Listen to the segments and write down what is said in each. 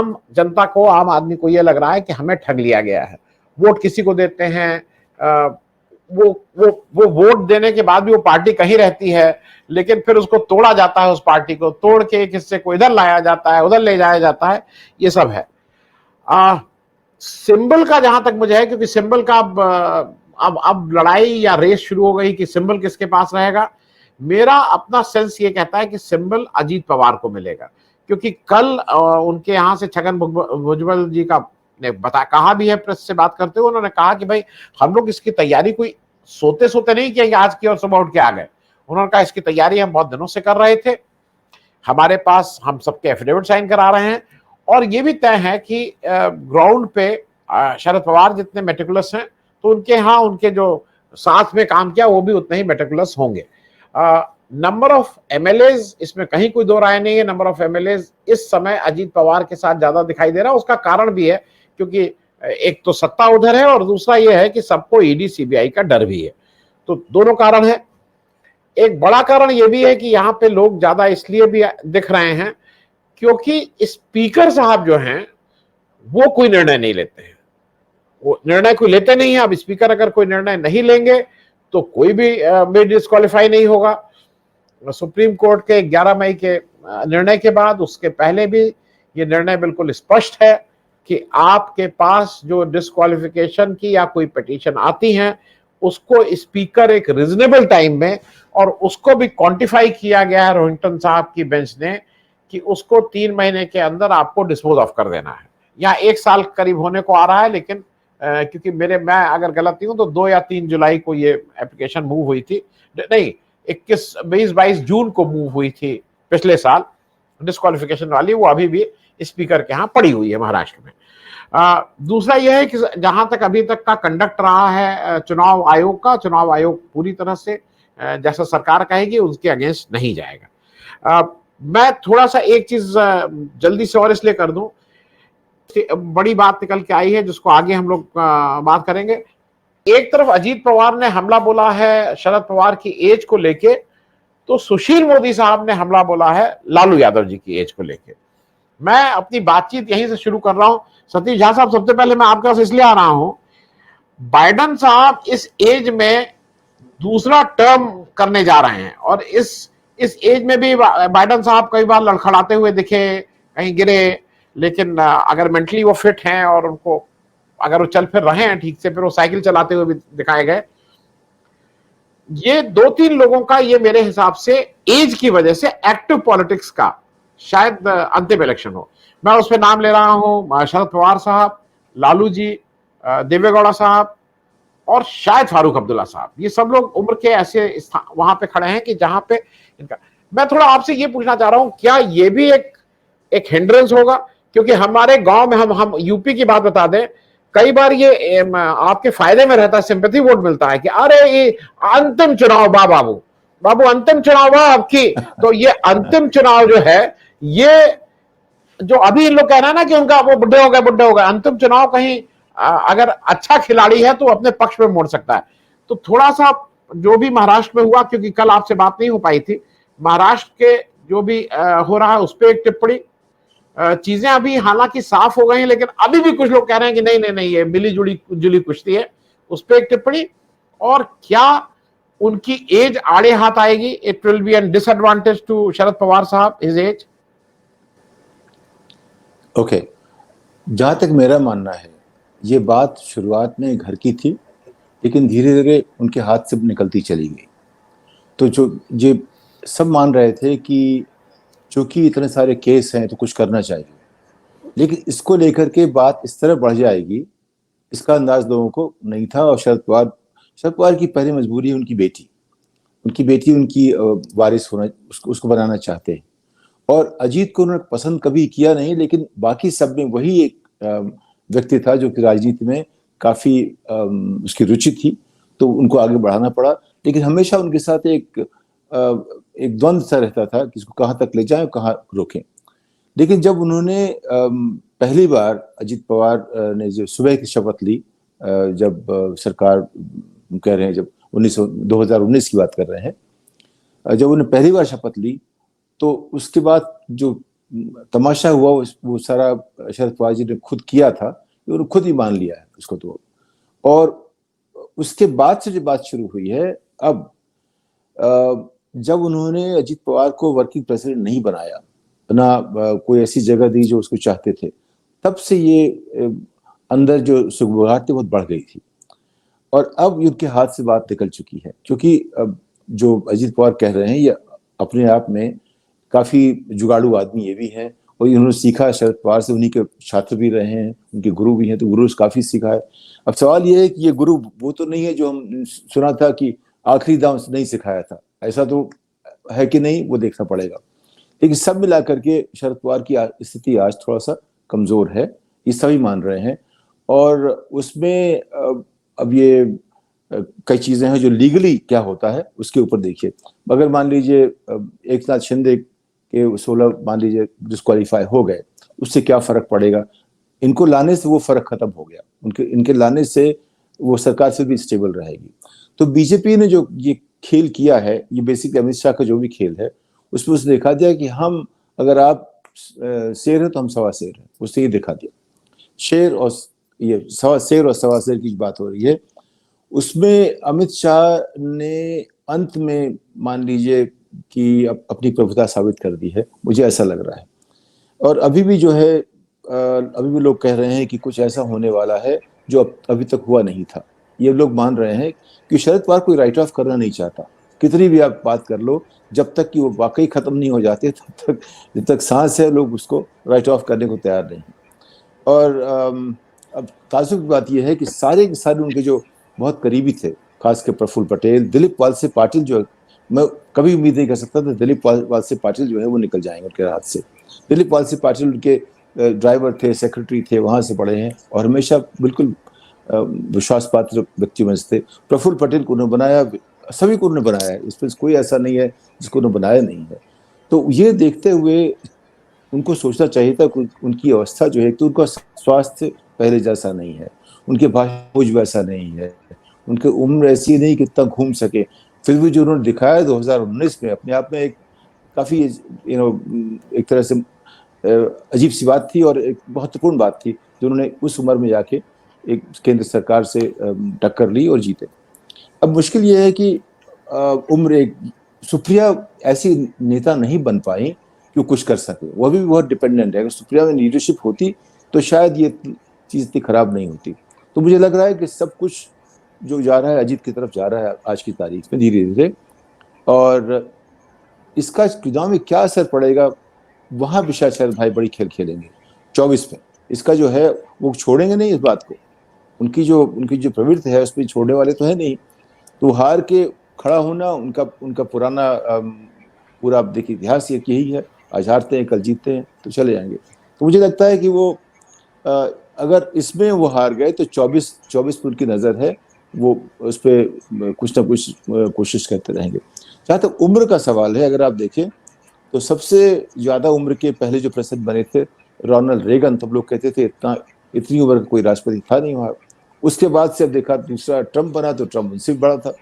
आम जनता को, आम आदमी को ये लग रहा है कि हमें ठग लिया गया है। वोट किसी को देते हैं, वो वोट देने के बाद भी वो पार्टी कहीं रहती है, लेकिन फिर उसको तोड़ा जाता है, उस पार्टी को तोड़ के एक हिस्से को इधर लाया जाता है, उधर ले जाया जाता है, ये सब है। सिंबल का जहां तक मुझे है, क्योंकि सिंबल का अब लड़ाई या रेस शुरू हो गई कि सिंबल किसके पास रहेगा। मेरा अपना सेंस ये कहता है कि सिंबल अजीत पवार को मिलेगा, क्योंकि कल उनके यहां से छगन भुजबल जी का ने कहा भी है, प्रेस से बात करते हुए उन्होंने कहा कि भाई हम लोग इसकी तैयारी कोई सोते सोते नहीं किया आज की और सुबह उठ के आ गए। उन्होंने कहा इसकी तैयारी हम बहुत दिनों से कर रहे थे, हमारे पास हम सबके एफिडेविट साइन करा रहे हैं, और ये भी तय है कि ग्राउंड पे शरद पवार जितने मेटिकुलस हैं, तो उनके यहाँ उनके जो साथ में काम किया वो भी उतने ही मेटिकुलस होंगे। नंबर ऑफ एमएलएज, इसमें कहीं कोई दो राय नहीं है, नंबर ऑफ एमएलएज इस समय अजीत पवार के साथ ज्यादा दिखाई दे रहा है। उसका कारण भी है क्योंकि एक तो सत्ता उधर है और दूसरा यह है कि सबको ईडी सीबीआई का डर भी है, तो दोनों कारण है। एक बड़ा कारण यह भी है कि यहाँ पे लोग ज्यादा इसलिए भी दिख रहे हैं क्योंकि स्पीकर साहब जो हैं वो कोई निर्णय नहीं लेते हैं, वो निर्णय कोई लेते नहीं है। अब स्पीकर अगर कोई निर्णय नहीं लेंगे तो कोई भी डिस्क्वालीफाई नहीं होगा। सुप्रीम कोर्ट के 11 मई के निर्णय के बाद, उसके पहले भी ये निर्णय बिल्कुल स्पष्ट है कि आपके पास जो डिस्क्वालिफिकेशन की या कोई पिटीशन आती है उसको स्पीकर एक रीजनेबल टाइम में, और उसको भी क्वांटिफाई किया गया है रोहिंटन साहब की बेंच ने कि उसको 3 महीने के अंदर आपको डिस्पोज ऑफ कर देना है, या 1 साल करीब होने को आ रहा है। लेकिन क्योंकि मैं अगर गलत नहीं हूं तो 2 या 3 जुलाई को ये एप्लीकेशन मूव हुई थी, नहीं 21-22 जून को मूव हुई थी पिछले साल डिस्क्वालिफिकेशन वाली, वो अभी भी स्पीकर के यहाँ पड़ी हुई है महाराष्ट्र में। दूसरा यह है कि जहां तक अभी तक का कंडक्ट रहा है चुनाव आयोग का, चुनाव आयोग पूरी तरह से जैसा सरकार कहेगी उसके अगेंस्ट नहीं जाएगा। मैं थोड़ा सा एक चीज जल्दी से और इसलिए कर दूं, बड़ी बात निकल के आई है जिसको आगे हम लोग बात करेंगे। एक तरफ अजीत पवार ने हमला बोला है शरद पवार की एज को लेके, तो सुशील मोदी साहब ने हमला बोला है लालू यादव जी की एज को लेके। मैं अपनी बातचीत यहीं से शुरू कर रहा हूं। सतीश झा साहब, सबसे पहले मैं आपके पास इसलिए आ रहा हूं, बाइडेन साहब इस एज में दूसरा टर्म करने जा रहे हैं, और इस एज में भी बाइडेन साहब कई बार लड़खड़ाते हुए दिखे, कहीं गिरे, लेकिन अगर मेंटली वो फिट हैं और उनको अगर वो चल फिर रहे हैं ठीक से, फिर वो साइकिल चलाते हुए भी दिखाए गए। ये 2-3 लोगों का, ये मेरे हिसाब से एज की वजह से एक्टिव पॉलिटिक्स का शायद अंतिम इलेक्शन हो। मैं उस पर नाम ले रहा हूं शरद पवार साहब, लालू जी, देवेगौड़ा साहब और शायद फारूक अब्दुल्ला साहब। ये सब लोग उम्र के ऐसे वहां पे खड़े हैं कि जहां पे इनका, मैं थोड़ा आपसे ये पूछना चाह रहा हूं, क्या ये भी एक हिंड्रेंस होगा? क्योंकि हमारे गांव में, हम यूपी की बात बता दें, कई बार ये आपके फायदे में रहता है, सिंपैथी वोट मिलता है कि अरे ये अंतिम चुनाव बाबू अंतिम चुनाव आपकी। तो ये अंतिम चुनाव जो है, ये जो अभी इन लोग कह रहे हैं ना कि उनका वो बुढ़े हो गए, अंतिम चुनाव कहीं अगर अच्छा खिलाड़ी है तो अपने पक्ष में मोड़ सकता है। तो थोड़ा सा जो भी महाराष्ट्र में हुआ, क्योंकि कल आपसे बात नहीं हो पाई थी, महाराष्ट्र के जो भी हो रहा है उस पर एक टिप्पणी। चीजें अभी हालांकि साफ हो गई हैं, लेकिन अभी भी कुछ लोग कह रहे हैं कि नहीं ये मिली जुली कुश्ती है, उस पर एक टिप्पणी। और क्या उनकी एज आड़े हाथ आएगी? It will be an disadvantage to Sharad Pawar साहब, हिज एज। ओके, जहां तक मेरा मानना है, ये बात शुरुआत में घर की थी, लेकिन धीरे धीरे उनके हाथ से निकलती चली गई। तो जो ये सब मान रहे थे कि चूंकि इतने सारे केस हैं तो कुछ करना चाहिए, लेकिन इसको लेकर के बात इस तरह बढ़ जाएगी, इसका अंदाज लोगों को नहीं था। और शरद पवार की पहली मजबूरी उनकी बेटी उनकी वारिस होना, उसको बनाना चाहते हैं। और अजीत को उन्होंने पसंद कभी किया नहीं, लेकिन बाकी सब में वही एक व्यक्ति था जो कि राजनीति में काफी उसकी रुचि थी, तो उनको आगे बढ़ाना पड़ा। लेकिन हमेशा उनके साथ एक द्वंद्व सा रहता था कि इसको कहाँ तक ले जाएं, कहाँ रोकें। लेकिन जब उन्होंने पहली बार अजीत पवार ने जो सुबह की शपथ ली, जब सरकार कह रहे हैं, जब 2019 की बात कर रहे हैं, जब उन्होंने पहली बार शपथ ली, तो उसके बाद जो तमाशा हुआ वो सारा शरद पवार जी ने खुद किया था, उन्होंने खुद ही मान लिया है उसको तो। और उसके बाद से जो बात शुरू हुई है अब, जब उन्होंने अजीत पवार को वर्किंग प्रेसिडेंट नहीं बनाया, ना कोई ऐसी जगह दी जो उसको चाहते थे, तब से ये अंदर जो सुगबुगाहट थी बहुत बढ़ गई थी। और अब उनके हाथ से बात निकल चुकी है, क्योंकि अब जो अजीत पवार कह रहे हैं ये अपने आप में काफी जुगाड़ू आदमी ये भी है, और इन्होंने सीखा शरद पवार से, उन्हीं के छात्र भी रहे हैं, उनके गुरु भी हैं, तो गुरु से काफी सीखा है। अब सवाल ये है कि ये गुरु वो तो नहीं है जो हम सुना था कि आखिरी दांव नहीं सिखाया था, ऐसा तो है कि नहीं, वो देखना पड़ेगा। लेकिन सब मिला करके शरद पवार की स्थिति आज थोड़ा सा कमजोर है, ये सभी मान रहे हैं। और उसमें अब ये कई चीजें हैं जो लीगली क्या होता है उसके ऊपर देखिए। अगर मान लीजिए एक नाथ शिंदे के 16 मान लीजिए डिस्क्वालीफाई हो गए, उससे क्या फर्क पड़ेगा? इनको लाने से वो फर्क खत्म हो गया, इनके लाने से वो सरकार से भी स्टेबल रहेगी। तो बीजेपी ने जो ये खेल किया है, ये बेसिकली अमित शाह का जो भी खेल है, उसमें उसने दिखा दिया कि हम, अगर आप शेर है तो हम सवा शेर है, उससे ये दिखा दिया। शेर और ये शेर और सवा शेर की बात हो रही है, उसमें अमित शाह ने अंत में मान लीजिए कि अपनी प्रभुता साबित कर दी है, मुझे ऐसा लग रहा है। और अभी भी जो है अभी भी लोग कह रहे हैं कि कुछ ऐसा होने वाला है जो अभी तक हुआ नहीं था। ये लोग मान रहे हैं कि शरद पवार कोई राइट ऑफ करना नहीं चाहता, कितनी भी आप बात कर लो, जब तक कि वो वाकई खत्म नहीं हो जाते तब तक, जब तक सांस है, लोग उसको राइट ऑफ करने को तैयार नहीं। और अब ताज्जुब की बात यह है कि सारे के सारे उनके जो बहुत करीबी थे, खासकर प्रफुल्ल पटेल, दिलीप वालसे पाटिल, जो मैं कभी उम्मीद नहीं कर सकता था दिलीप वालसे पाटिल जो है वो निकल जाएंगे उनके हाथ से। दिलीप वालसे पाटिल उनके ड्राइवर थे, सेक्रेटरी थे, वहां से पढ़े हैं और हमेशा बिल्कुल विश्वास पात्र व्यक्ति में थे। प्रफुल्ल पटेल को उन्होंने बनाया, सभी को उन्होंने बनाया है, इसमें कोई ऐसा नहीं है जिसको उन्होंने बनाया नहीं है। तो ये देखते हुए उनको सोचना चाहिए था कि उनकी अवस्था जो है, तो उनका स्वास्थ्य पहले जैसा नहीं है, उनके भाषा वैसा नहीं है, उनकी उम्र ऐसी नहीं कि इतना घूम सके। फिर भी जो उन्होंने दिखाया 2019 में, अपने आप में एक काफी एक तरह से अजीब सी बात थी और एक महत्वपूर्ण बात थी, जो उन्होंने उस उम्र में जाके एक केंद्र सरकार से टक्कर ली और जीते। अब मुश्किल ये है कि उम्र एक, सुप्रिया ऐसी नेता नहीं बन पाई कि वो कुछ कर सके, वो भी बहुत डिपेंडेंट है। अगर सुप्रिया में लीडरशिप होती तो शायद ये चीज इतनी खराब नहीं होती। तो मुझे लग रहा है कि सब कुछ जो जा रहा है अजीत की तरफ जा रहा है आज की तारीख में, धीरे धीरे। और इसका चुनाव में क्या असर पड़ेगा, वहां भी शायद भाई बड़ी खेल खेलेंगे 24 में। इसका जो है वो छोड़ेंगे नहीं इस बात को, उनकी जो प्रवृत्ति है उसमें छोड़ने वाले तो है नहीं। तो हार के खड़ा होना उनका उनका पुराना पूरा आप देखिए इतिहास यही है, आज हारते हैं कल जीतते हैं तो चले जाएंगे। तो मुझे लगता है कि वो अगर इसमें वो हार गए तो 24 पर उनकी नजर है, वो उस पर कुछ ना कुछ कोशिश करते रहेंगे। जहाँ तक उम्र का सवाल है, अगर आप देखें तो सबसे ज्यादा उम्र के पहले जो प्रेसिडेंट बने थे रोनाल्ड रेगन, तो लोग कहते थे इतनी उम्र का कोई राष्ट्रपति था नहीं वहां। उसके बाद से अब देखा दूसरा ट्रम्प बना, तो ट्रम्प उनसे भी बड़ा था।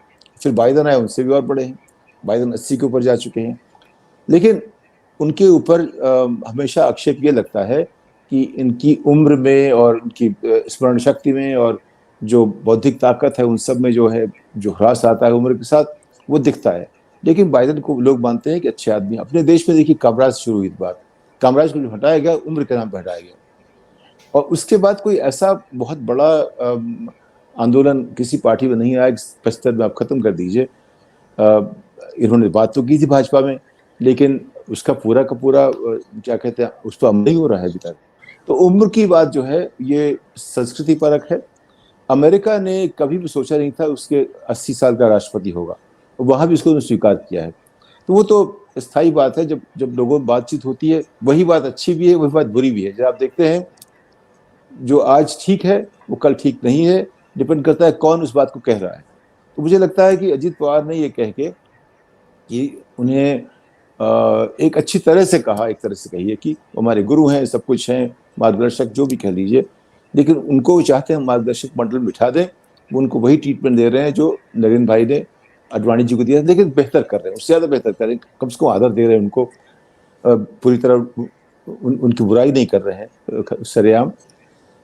फिर बाइडन आए, उनसे भी और बड़े हैं, बाइडन 80 के ऊपर जा चुके हैं। लेकिन उनके ऊपर हमेशा आक्षेप ये लगता है कि इनकी उम्र में और उनकी स्मरण शक्ति में और जो बौद्धिक ताकत है उन सब में जो है जो ह्रास आता है उम्र के साथ, वो दिखता है। लेकिन बाइडन को लोग मानते हैं कि अच्छे आदमी। अपने देश में देखिए कामराज शुरू हुई बात, कामराज को जो हटाया गया उम्र के नाम पर हटाया गया, और उसके बाद कोई ऐसा बहुत बड़ा आंदोलन किसी पार्टी में नहीं आया 75 में आप खत्म कर दीजिए। इन्होंने बात तो की थी भाजपा में, लेकिन उसका पूरा का पूरा क्या कहते हैं उस पर अमल नहीं हो रहा है अभी तक। तो उम्र की बात जो है ये संस्कृति परक है। अमेरिका ने कभी भी सोचा नहीं था उसके 80 साल का राष्ट्रपति होगा, वहां भी इसको स्वीकार किया है। तो वो तो स्थायी बात है, जब जब लोगों में बातचीत होती है वही बात अच्छी भी है, वही बात बुरी भी है। जब आप देखते हैं जो आज ठीक है वो कल ठीक नहीं है, डिपेंड करता है कौन उस बात को कह रहा है। तो मुझे लगता है कि अजीत पवार ने ये कह के कि उन्हें एक अच्छी तरह से कहा, एक तरह से कहिए कि हमारे गुरु हैं, सब कुछ हैं, मार्गदर्शक जो भी कह लीजिए, लेकिन उनको चाहते हैं मार्गदर्शक मंडल में बिठा दें। वो उनको वही ट्रीटमेंट दे रहे हैं जो नरेंद्र भाई ने अडवाणी जी को दिया, लेकिन बेहतर कर रहे हैं, उससे ज़्यादा बेहतर कर रहे हैं, कम से कम आदर दे रहे हैं उनको, पूरी तरह उनकी बुराई नहीं कर रहे हैं सरेआम।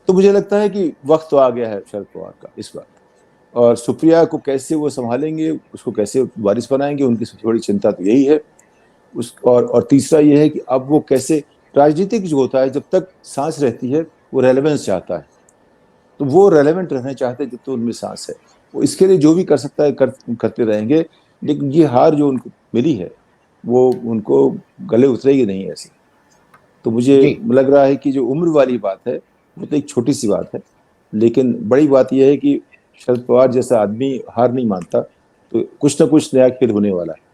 तो मुझे लगता है कि वक्त तो आ गया है शरद पवार का इस बार, और सुप्रिया को कैसे वो संभालेंगे, उसको कैसे वारिस बनाएंगे, उनकी सबसे बड़ी चिंता तो यही है। और तीसरा ये है कि अब वो कैसे, राजनीतिक जो होता है जब तक सांस रहती है वो रेलेवेंस चाहता है, तो वो रेलेवेंट रहना चाहते हैं जब तो उनमें सांस है। वो इसके लिए जो भी कर सकता है करते रहेंगे, लेकिन ये हार जो उनको मिली है वो उनको गले उतरेगी नहीं ऐसे। तो मुझे जी लग रहा है कि जो उम्र वाली बात है वो तो एक छोटी सी बात है, लेकिन बड़ी बात यह है कि शरद पवार जैसा आदमी हार नहीं मानता, तो कुछ ना कुछ नया खेल होने वाला है।